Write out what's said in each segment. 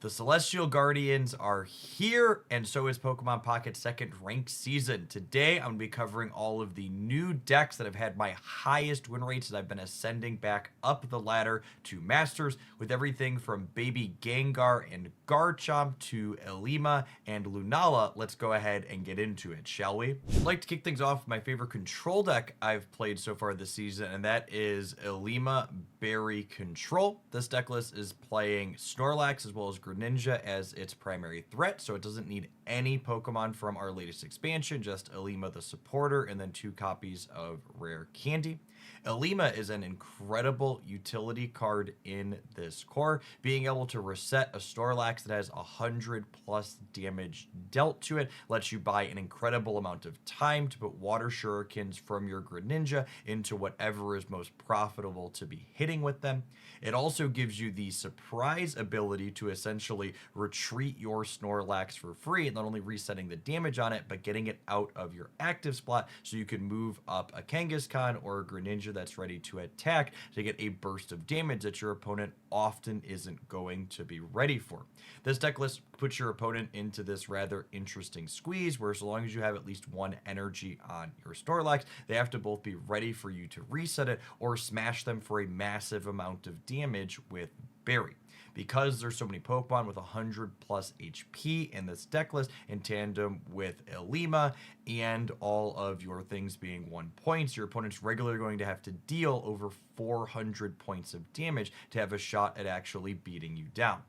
The Celestial Guardians are here, and so is Pokemon Pocket's second ranked season. Today, I'm going to be covering all of the new decks that have had my highest win rates as I've been ascending back up the ladder to Masters, with everything from Baby Gengar and Garchomp to Ilima and Lunala. Let's go ahead and get into it, shall we? I'd like to kick things off with my favorite control deck I've played so far this season, and that is Ilima Berry Control. This deck list is playing Snorlax as well as Greninja as its primary threat, so it doesn't need any Pokemon from our latest expansion, just Ilima the supporter, and then 2 copies of Rare Candy. Ilima is an incredible utility card in this core, being able to reset a Snorlax that has 100 plus damage dealt to it, lets you buy an incredible amount of time to put water shurikens from your Greninja into whatever is most profitable to be hitting with them. It also gives you the surprise ability to essentially retreat your Snorlax for free, not only resetting the damage on it, but getting it out of your active spot so you can move up a Kangaskhan or a Greninja that's ready to attack to get a burst of damage that your opponent often isn't going to be ready for. This deck list puts your opponent into this rather interesting squeeze where, so long as you have at least 1 energy on your Snorlax, they have to both be ready for you to reset it or smash them for a massive amount of damage with Berry. Because there's so many Pokemon with 100 plus HP in this deck list, in tandem with Ilima and all of your things being 1 point, your opponent's regularly going to have to deal over 400 points of damage to have a shot at actually beating you down.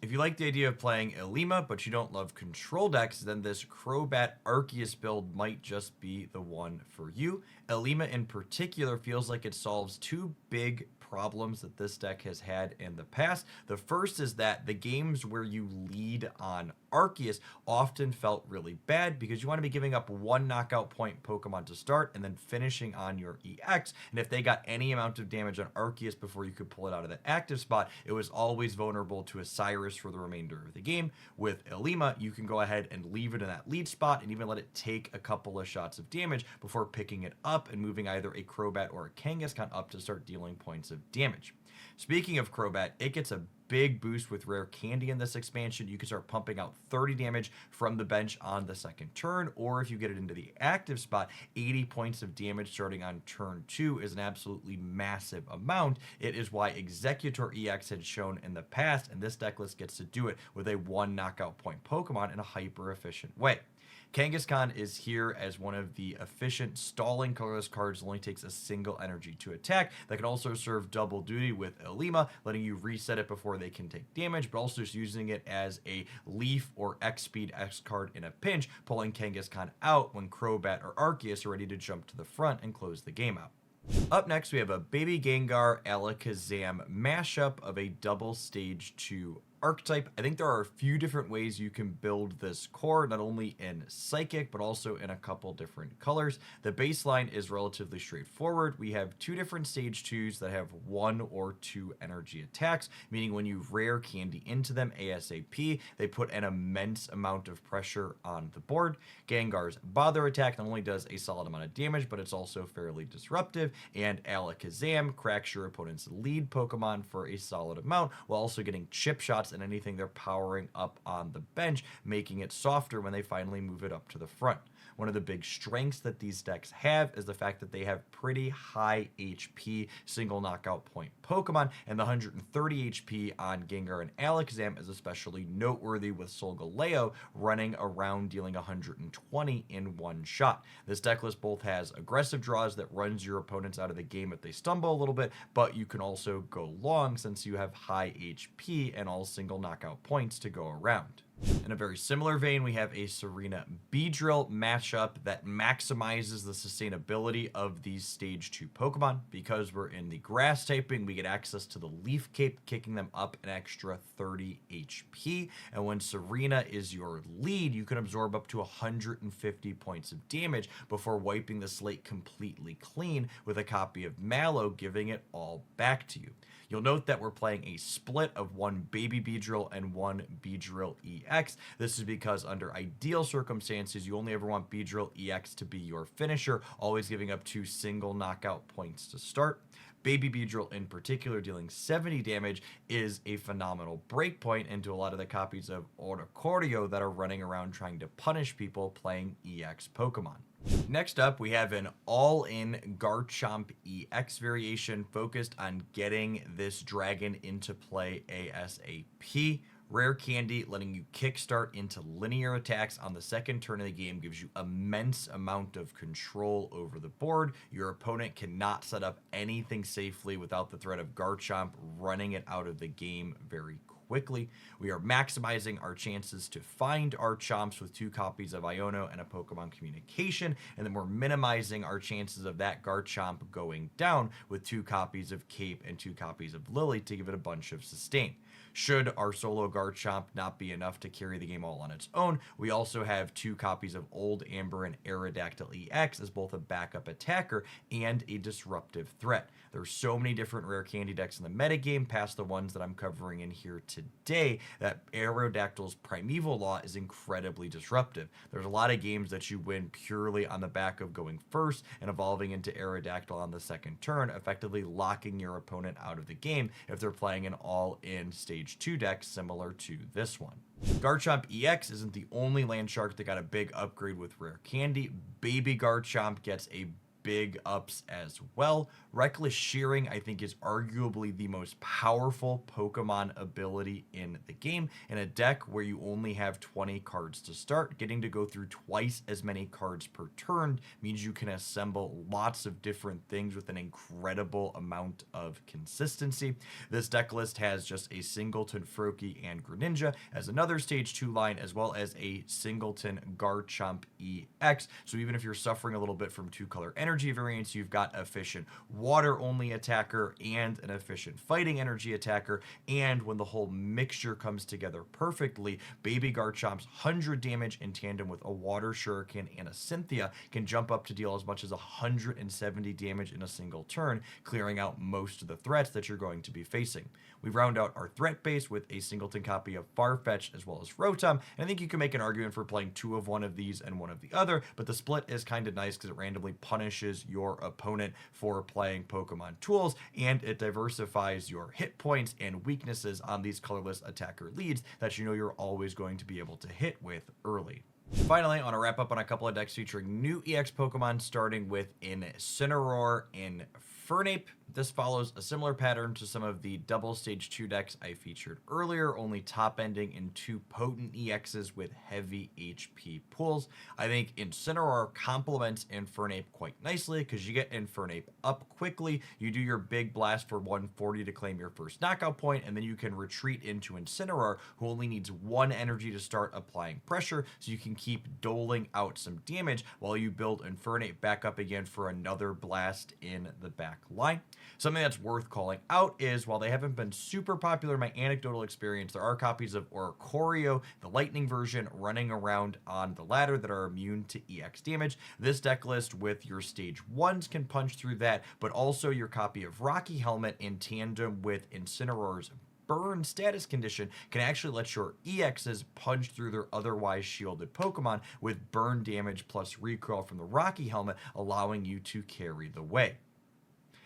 If you like the idea of playing Ilima, but you don't love control decks, then this Crobat Arceus build might just be the one for you. Ilima in particular feels like it solves 2 big problems that this deck has had in the past. The first is that the games where you lead on Arceus often felt really bad because you want to be giving up 1 knockout point Pokemon to start and then finishing on your EX. And if they got any amount of damage on Arceus before you could pull it out of the active spot, it was always vulnerable to a Cyrus for the remainder of the game. With Ilima, you can go ahead and leave it in that lead spot and even let it take a couple of shots of damage before picking it up and moving either a Crobat or a Kangaskhan up to start dealing points of damage. Speaking of Crobat, it gets a big boost with Rare Candy in this expansion. You can start pumping out 30 damage from the bench on the second turn, or if you get it into the active spot, 80 points of damage starting on turn 2 is an absolutely massive amount. It is why Executor EX had shown in the past, and this deck list gets to do it with a 1 knockout point Pokemon in a hyper efficient way. Kangaskhan is here as one of the efficient stalling colorless cards that only takes a single energy to attack. That can also serve double duty with Ilima, letting you reset it before they can take damage, but also just using it as a Leaf or X-Speed X card in a pinch, pulling Kangaskhan out when Crobat or Arceus are ready to jump to the front and close the game out. Up next, we have a Baby Gengar-Alakazam mashup of a double stage 2 archetype. I think there are a few different ways you can build this core, not only in Psychic, but also in a couple different colors. The baseline is relatively straightforward. We have 2 different stage 2s that have 1 or 2 energy attacks, meaning when you Rare Candy into them ASAP, they put an immense amount of pressure on the board. Gengar's Bother attack not only does a solid amount of damage, but it's also fairly disruptive, and Alakazam cracks your opponent's lead Pokemon for a solid amount, while also getting chip shots and anything they're powering up on the bench, making it softer when they finally move it up to the front. One of the big strengths that these decks have is the fact that they have pretty high HP single knockout point Pokemon, and the 130 HP on Gengar and Alakazam is especially noteworthy, with Solgaleo running around dealing 120 in 1 shot. This deck list both has aggressive draws that runs your opponents out of the game if they stumble a little bit, but you can also go long since you have high HP and all single knockout points to go around. In a very similar vein, we have a Tsareena-Beedrill matchup that maximizes the sustainability of these stage 2 Pokemon. Because we're in the grass typing, we get access to the Leaf Cape, kicking them up an extra 30 HP. And when Tsareena is your lead, you can absorb up to 150 points of damage before wiping the slate completely clean with a copy of Mallow, giving it all back to you. You'll note that we're playing a split of 1 Baby Beedrill and 1 Beedrill EX. This is because under ideal circumstances, you only ever want Beedrill EX to be your finisher, always giving up 2 single knockout points to start. Baby-Beedrill in particular, dealing 70 damage, is a phenomenal breakpoint into a lot of the copies of Oricorio that are running around trying to punish people playing EX Pokemon. Next up, we have an all-in Garchomp EX variation focused on getting this dragon into play ASAP. Rare Candy, letting you kickstart into linear attacks on the second turn of the game, gives you immense amount of control over the board. Your opponent cannot set up anything safely without the threat of Garchomp running it out of the game very quickly. We are maximizing our chances to find our Chomps with 2 copies of Iono and a Pokemon Communication, and then we're minimizing our chances of that Garchomp going down with 2 copies of Cape and 2 copies of Lily to give it a bunch of sustain. Should our solo Garchomp not be enough to carry the game all on its own, we also have 2 copies of Old Amber and Aerodactyl EX as both a backup attacker and a disruptive threat. There's so many different rare candy decks in the metagame past the ones that I'm covering in here today that Aerodactyl's Primeval Law is incredibly disruptive. There's a lot of games that you win purely on the back of going first and evolving into Aerodactyl on the second turn, effectively locking your opponent out of the game if they're playing an all-in Stage 2 deck similar to this one. Garchomp EX isn't the only Landshark that got a big upgrade with Rare Candy. Baby Garchomp gets a big ups as well. Reckless Shearing, I think, is arguably the most powerful Pokemon ability in the game. In a deck where you only have 20 cards to start, getting to go through twice as many cards per turn means you can assemble lots of different things with an incredible amount of consistency. This deck list has just a Singleton, Froakie, and Greninja as another Stage 2 line, as well as a Singleton Garchomp EX. So even if you're suffering a little bit from 2-color energy variants, you've got efficient water-only attacker and an efficient fighting energy attacker, and when the whole mixture comes together perfectly, Baby Garchomp's 100 damage in tandem with a Water Shuriken and a Cynthia can jump up to deal as much as 170 damage in a single turn, clearing out most of the threats that you're going to be facing. We round out our threat base with a Singleton copy of Farfetch as well as Rotom, and I think you can make an argument for playing 2 of one of these and 1 of the other, but the split is kind of nice because it randomly punishes your opponent for playing Pokemon tools, and it diversifies your hit points and weaknesses on these colorless attacker leads that you know you're always going to be able to hit with early. Finally, I want to wrap up on a couple of decks featuring new EX Pokemon, starting with Incineroar-Infernape. This follows a similar pattern to some of the double Stage 2 decks I featured earlier, only top-ending in 2 potent EXs with heavy HP pools. I think Incineroar complements Infernape quite nicely because you get Infernape up quickly, you do your big blast for 140 to claim your first knockout point, and then you can retreat into Incineroar, who only needs 1 energy to start applying pressure, so you can keep doling out some damage while you build Infernape back up again for another blast in the back line. Something that's worth calling out is, while they haven't been super popular in my anecdotal experience, there are copies of Oricorio, the lightning version, running around on the ladder that are immune to EX damage. This deck list with your Stage 1s can punch through that, but also your copy of Rocky Helmet in tandem with Incineroar's Burn status condition can actually let your EXs punch through their otherwise shielded Pokemon with burn damage plus recoil from the Rocky Helmet, allowing you to carry the way.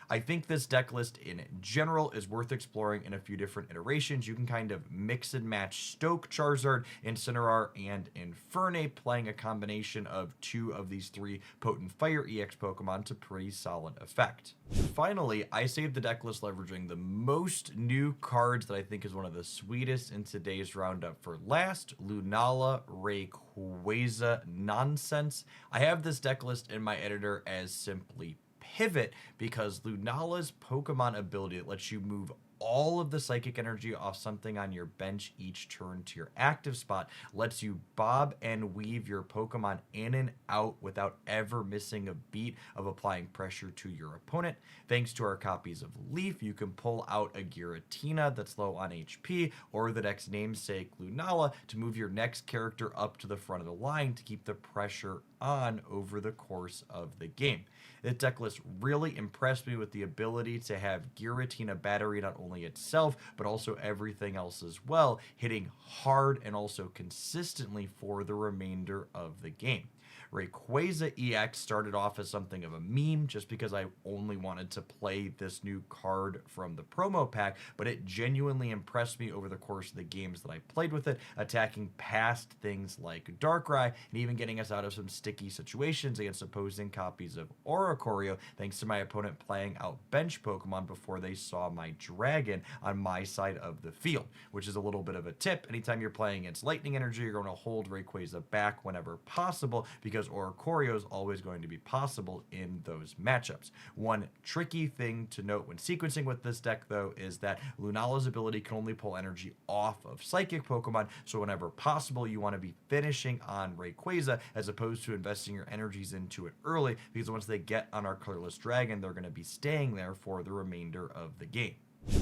I think this deck list in general is worth exploring in a few different iterations. You can kind of mix and match Stoke Charizard, Incineroar, and Infernape, playing a combination of 2 of these 3 potent Fire EX Pokemon to pretty solid effect. Finally, I saved the deck list leveraging the most new cards that I think is one of the sweetest in today's roundup for last, Lunala-Rayquaza Nonsense. I have this deck list in my editor as simply Pivot because Lunala's Pokemon ability that lets you move all of the psychic energy off something on your bench each turn to your active spot lets you bob and weave your Pokemon in and out without ever missing a beat of applying pressure to your opponent. Thanks to our copies of Leaf, you can pull out a Giratina that's low on HP or the deck's namesake Lunala to move your next character up to the front of the line to keep the pressure on over the course of the game. This deck list really impressed me with the ability to have Giratina battery not only itself, but also everything else as well, hitting hard and also consistently for the remainder of the game. Rayquaza EX started off as something of a meme just because I only wanted to play this new card from the promo pack, but it genuinely impressed me over the course of the games that I played with it, attacking past things like Darkrai and even getting us out of some sticky situations against opposing copies of Oricorio, thanks to my opponent playing out bench Pokemon before they saw my dragon on my side of the field, which is a little bit of a tip. Anytime you're playing against Lightning Energy, you're going to hold Rayquaza back whenever possible because Oricorio is always going to be possible in those matchups. One tricky thing to note when sequencing with this deck, though, is that Lunala's ability can only pull energy off of Psychic Pokemon, so whenever possible, you want to be finishing on Rayquaza as opposed to investing your energies into it early, because once they get on our colorless dragon, they're going to be staying there for the remainder of the game.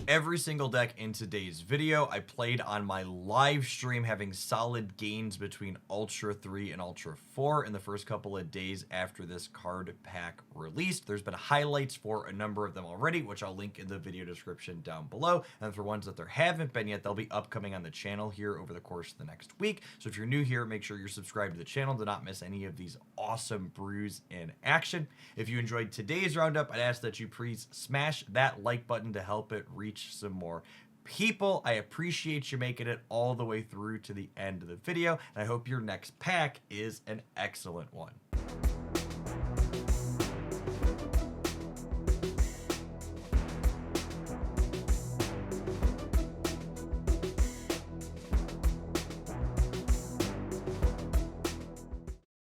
Every single deck in today's video I played on my live stream, having solid gains between Ultra 3 and Ultra 4 in the first couple of days after this card pack released. There's been highlights for a number of them already, which I'll link in the video description down below. And for ones that there haven't been yet, they'll be upcoming on the channel here over the course of the next week. So if you're new here, make sure you're subscribed to the channel to not miss any of these awesome brews in action. If you enjoyed today's roundup, I'd ask that you please smash that like button to help it reach some more people. I appreciate you making it all the way through to the end of the video, and I hope your next pack is an excellent one.